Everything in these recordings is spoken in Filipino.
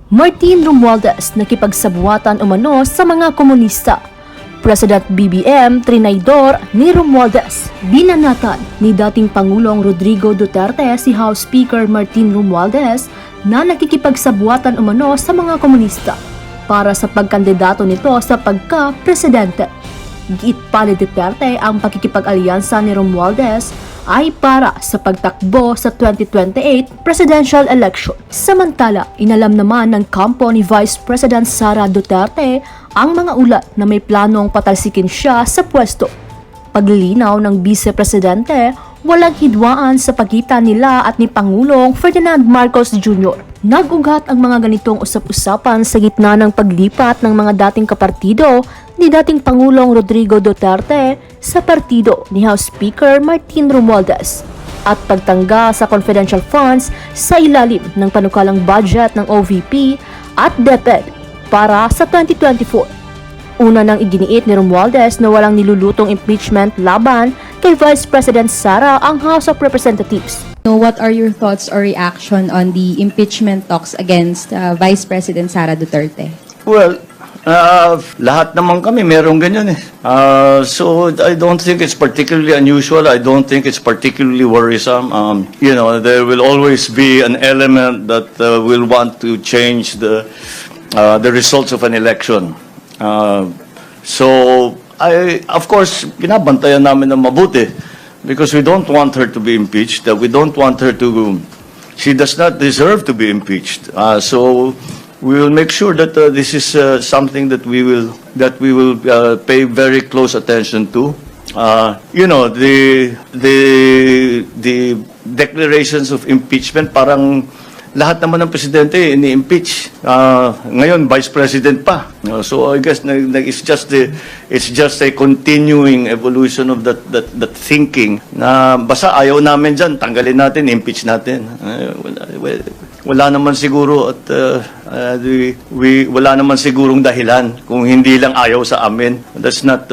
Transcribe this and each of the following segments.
Martin Romualdez nakipagsabuatan umano sa mga komunista. President BBM Trinidor ni Romualdez. Binanatan ni dating Pangulong Rodrigo Duterte si House Speaker Martin Romualdez na nakikipagsabuatan umano sa mga komunista para sa pagkandidato nito sa pagka-presidente. Giit pa ni Duterte ang pakikipag-alyansa ni Romualdez ay para sa pagtakbo sa 2028 presidential election. Samantala, inalam naman ng kampo ni Vice President Sara Duterte ang mga ulat na may planong patalsikin siya sa pwesto. Paglilinaw ng Vice Presidente, walang hidwaan sa pagitan nila at ni Pangulong Ferdinand Marcos Jr. Nag-ugat ang mga ganitong usap-usapan sa gitna ng paglipat ng mga dating kapartido ni dating Pangulong Rodrigo Duterte sa partido ni House Speaker Martin Romualdez at pagtangga sa confidential funds sa ilalim ng panukalang budget ng OVP at DepEd para sa 2024. Una nang iginiit ni Romualdez na walang nilulutong impeachment laban kay Vice President Sara ang House of Representatives. So what are your thoughts or reaction on the impeachment talks against Vice President Sara Duterte? Well, lahat naman kami merong ganyan eh. So I don't think it's particularly unusual. I don't think it's particularly worrisome. There will always be an element that will want to change the results of an election. So of course, binabantayan namin ng mabuti because we don't want her to be impeached. We don't want her to. She does not deserve to be impeached. So we will make sure that this is something that we will pay very close attention to. The declarations of impeachment, parang lahat naman ng presidente ini-impeach. Ngayon vice president pa. So I guess it's just a continuing evolution of that thinking na basta ayaw namin diyan, tanggalin natin, impeach natin. Wala naman siguro at wala naman sigurong dahilan kung hindi lang ayaw sa amin. That's not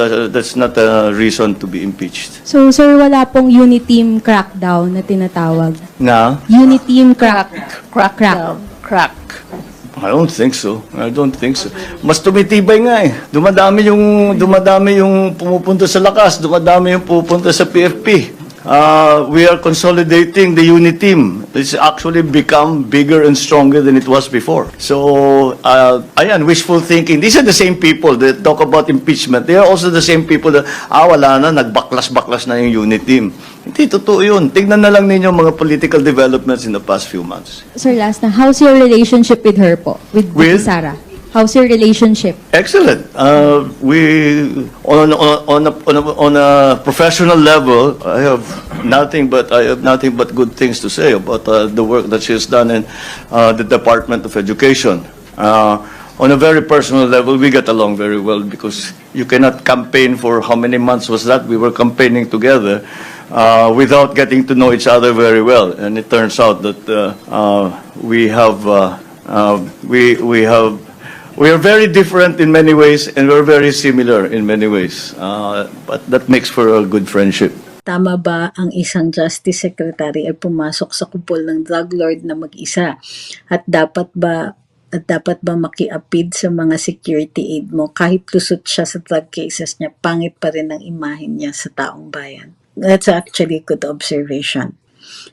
a reason to be impeached. So sir, wala pong Uniteam crackdown na tinatawag? Na? Uniteam crack. I don't think so. Mas tumitibay nga eh. Dumadami yung pumupunta sa lakas, dumadami yung pupunta sa PFP. We are consolidating the Uniteam. It's actually become bigger and stronger than it was before. So, ayan, wishful thinking. These are the same people that talk about impeachment. They are also the same people that, wala na, nagbaklas-baklas na yung Uniteam. Hindi, totoo yun. Tignan na lang ninyo mga political developments in the past few months. Sir, last na, how's your relationship with her po? With Sara? How's your relationship? Excellent. We on a professional level, I have nothing but good things to say about the work that she has done in the Department of Education. On a very personal level, we get along very well because you cannot campaign for how many months was that? We were campaigning together without getting to know each other very well, and it turns out that we are very different in many ways, and we're very similar in many ways. But that makes for a good friendship. Tama ba ang isang Justice Secretary ay pumasok sa kupol ng drug lord na mag-isa? At dapat ba maki-appeal sa mga security aid mo kahit lusot siya sa drug cases niya, pangit pa rin ang imahen niya sa taong bayan? That's actually a good observation.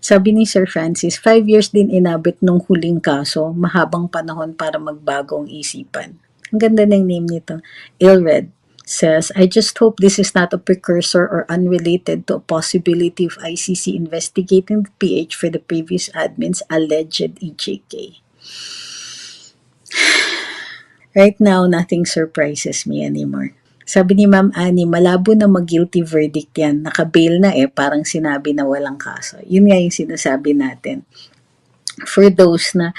Sabi ni Sir Francis, 5 years din inabot nung huling kaso, mahabang panahon para magbago ang isipan. Ang ganda ng name nito. Ilred says, I just hope this is not a precursor or unrelated to a possibility of ICC investigating the PH for the previous admin's alleged EJK. Right now, nothing surprises me anymore. Sabi ni Ma'am Annie, malabo na mag-guilty verdict yan. Naka-bail na parang sinabi na walang kaso. Yun nga yung sinasabi natin. For those na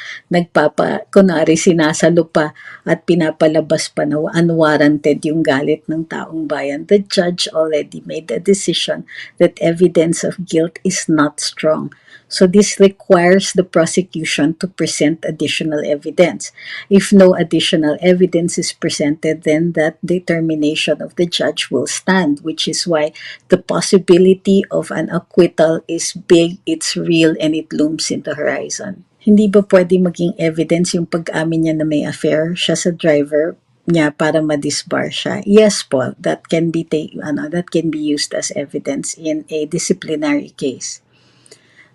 kunwari sinasalo pa at pinapalabas pa na unwarranted yung galit ng taong bayan, the judge already made a decision that evidence of guilt is not strong. So this requires the prosecution to present additional evidence. If no additional evidence is presented, then that determination of the judge will stand, which is why the possibility of an acquittal is big, it's real, and it looms in the horizon. Hindi ba pwede maging evidence yung pag-amin niya na may affair siya sa driver niya para ma-disbar siya? Yes po, that can be that can be used as evidence in a disciplinary case.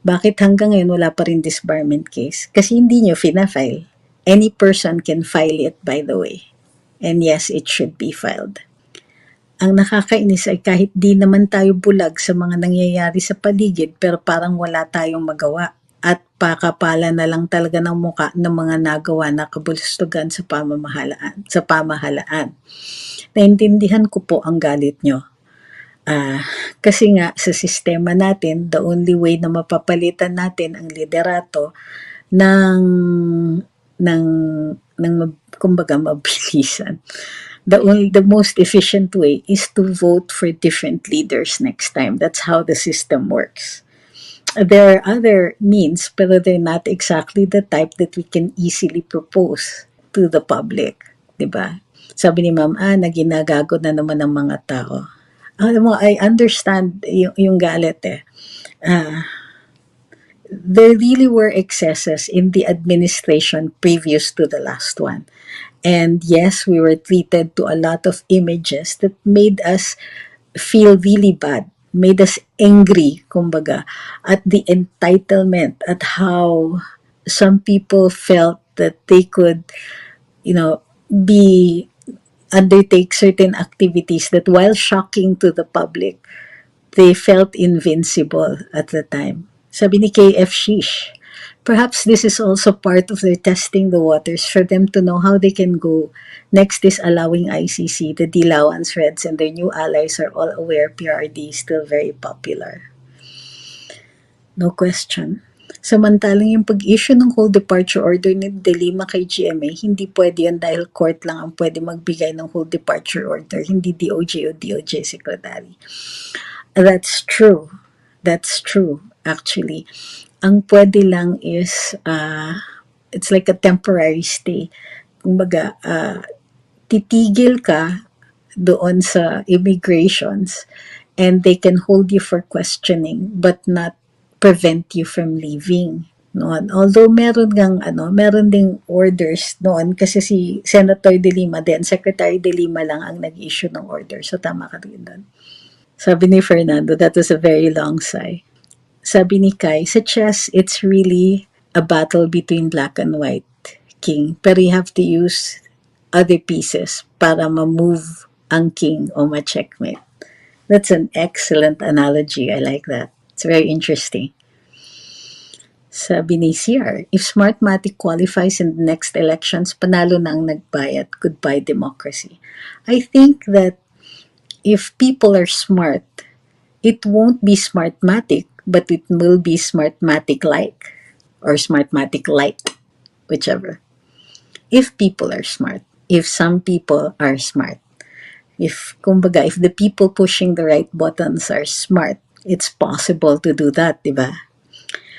Bakit hanggang ngayon wala pa rin disbarment case? Kasi hindi nyo fina-file. Any person can file it, by the way. And yes, it should be filed. Ang nakakainis ay kahit di naman tayo bulag sa mga nangyayari sa paligid, pero parang wala tayong magawa. At pakapala na lang talaga ng muka ng mga nagawa na kabulustugan sa pamahalaan. Naintindihan ko po ang galit nyo. Kasi nga sa sistema natin, the only way na mapapalitan natin ang liderato kumbaga mabilisan. The most efficient way is to vote for different leaders next time. That's how the system works. There are other means, pero they're not exactly the type that we can easily propose to the public. Diba? Sabi ni Ma'am Ana, ginagago na naman ng mga tao. Alam mo, I understand yung galit eh. There really were excesses in the administration previous to the last one. And yes, we were treated to a lot of images that made us feel really bad, made us angry, kumbaga, at the entitlement, at how some people felt that they could, undertake certain activities that while shocking to the public, they felt invincible at the time. Sabi ni KF Shish, perhaps this is also part of their testing the waters for them to know how they can go. Next is allowing ICC, the Dilawans Reds and their new allies are all aware PRD is still very popular. No question. Samantalang yung pag-issue ng whole departure order ni De Lima kay GMA, hindi pwede yan dahil court lang ang pwede magbigay ng whole departure order, hindi DOJ o DOJ Secretary. That's true. That's true, actually. Ang pwede lang is, it's like a temporary stay. Kumbaga, titigil ka doon sa immigrations and they can hold you for questioning but not prevent you from leaving noon. Although meron ding orders noon kasi si Senator De Lima din, Secretary De Lima lang ang nag-issue ng order. So tama ka rin doon. Sabi ni Fernando, that was a very long sigh. Sabi ni Kai, sa chess, it's really a battle between black and white, king. Pero you have to use other pieces para ma-move ang king o ma-checkmate. That's an excellent analogy. I like that. It's very interesting. Sabi ni CR, if Smartmatic qualifies in the next elections, panalo na ang nagbayad. Goodbye democracy. I think that if people are smart, it won't be Smartmatic, but it will be Smartmatic-like or Smartmatic-like, whichever. If people are smart, if some people are smart, if the people pushing the right buttons are smart, it's possible to do that, di ba?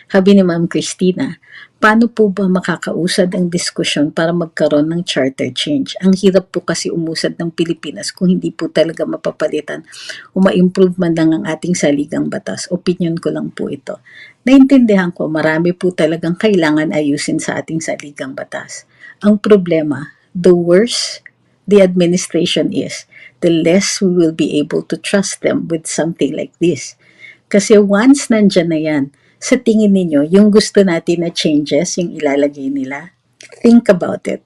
Sabi ni Ma'am Christina, paano po ba makakausad ang diskusyon para magkaroon ng charter change? Ang hirap po kasi umusad ng Pilipinas kung hindi po talaga mapapalitan o ma-improve man lang ang ating saligang batas. Opinion ko lang po ito. Naintindihan ko, marami po talagang kailangan ayusin sa ating saligang batas. Ang problema, the worse the administration is, the less we will be able to trust them with something like this. Kasi once nandyan na yan, sa tingin ninyo, yung gusto natin na changes, yung ilalagay nila, think about it.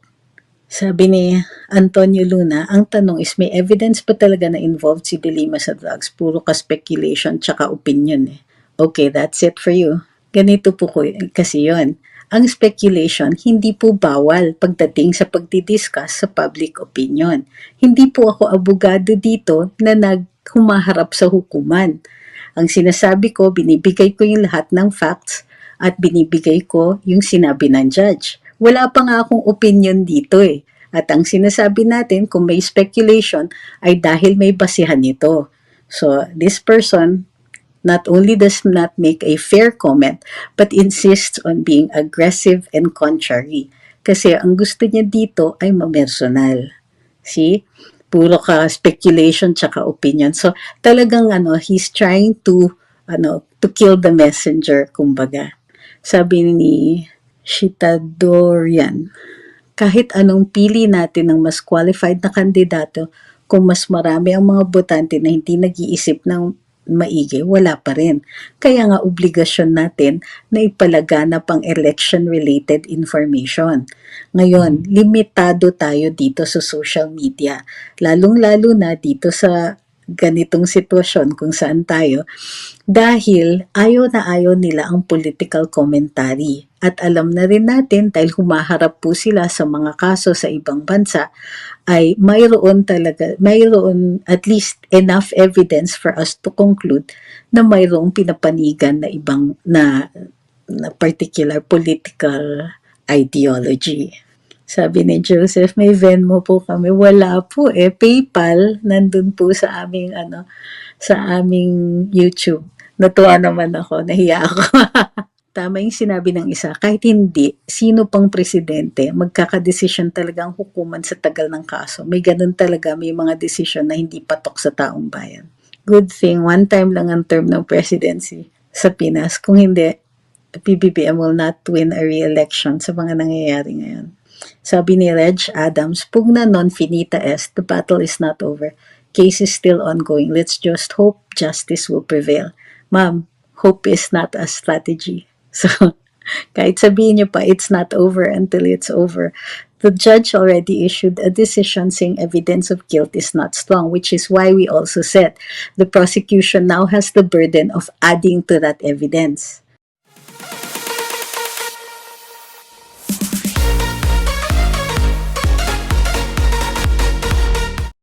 Sabi ni Antonio Luna, ang tanong is may evidence pa talaga na involved si De Lima sa drugs? Puro ka speculation tsaka opinion eh. Okay, that's it for you. Ganito po kasi yun. Ang speculation, hindi po bawal pagdating sa pagdidiscuss sa public opinion. Hindi po ako abogado dito na naghumaharap sa hukuman. Ang sinasabi ko, binibigay ko yung lahat ng facts at binibigay ko yung sinabi ng judge. Wala pa nga akong opinion dito eh. At ang sinasabi natin, kung may speculation, ay dahil may basihan nito. So, this person not only does not make a fair comment, but insists on being aggressive and contrary. Kasi ang gusto niya dito ay mamersonal. See? Puro ka speculation tsaka opinion. So, talagang he's trying to kill the messenger, kumbaga. Sabi ni Shitadorian. Kahit anong pili natin ng mas qualified na kandidato, kung mas marami ang mga botante na hindi nag-iisip ng maigi, wala pa rin. Kaya nga obligasyon natin na ipalaganap ang election-related information. Ngayon, limitado tayo dito sa social media, lalong-lalo na dito sa ganitong sitwasyon kung saan tayo, dahil ayaw na ayaw nila ang political commentary. At alam na rin natin dahil humaharap po sila sa mga kaso sa ibang bansa, ay mayroon at least enough evidence for us to conclude na mayroong pinapanigan na ibang na particular political ideology. Sabi ni Joseph, may Venmo po kami. Wala po PayPal, nandun po sa aming sa aming YouTube. Natuwa naman ako, nahiya ako. Tama yung sinabi ng isa, kahit hindi, sino pang presidente, magkakadesisyon talaga ang hukuman sa tagal ng kaso. May ganun talaga, may mga desisyon na hindi patok sa taong bayan. Good thing, one time lang ang term ng presidency sa Pinas. Kung hindi, PBBM will not win a re-election sa mga nangyayari ngayon. Sabi ni Reg Adams, pugna non finita est, the battle is not over. Case is still ongoing. Let's just hope justice will prevail. Ma'am, hope is not a strategy. So, kahit sabihin niyo pa, it's not over until it's over. The judge already issued a decision saying evidence of guilt is not strong, which is why we also said the prosecution now has the burden of adding to that evidence.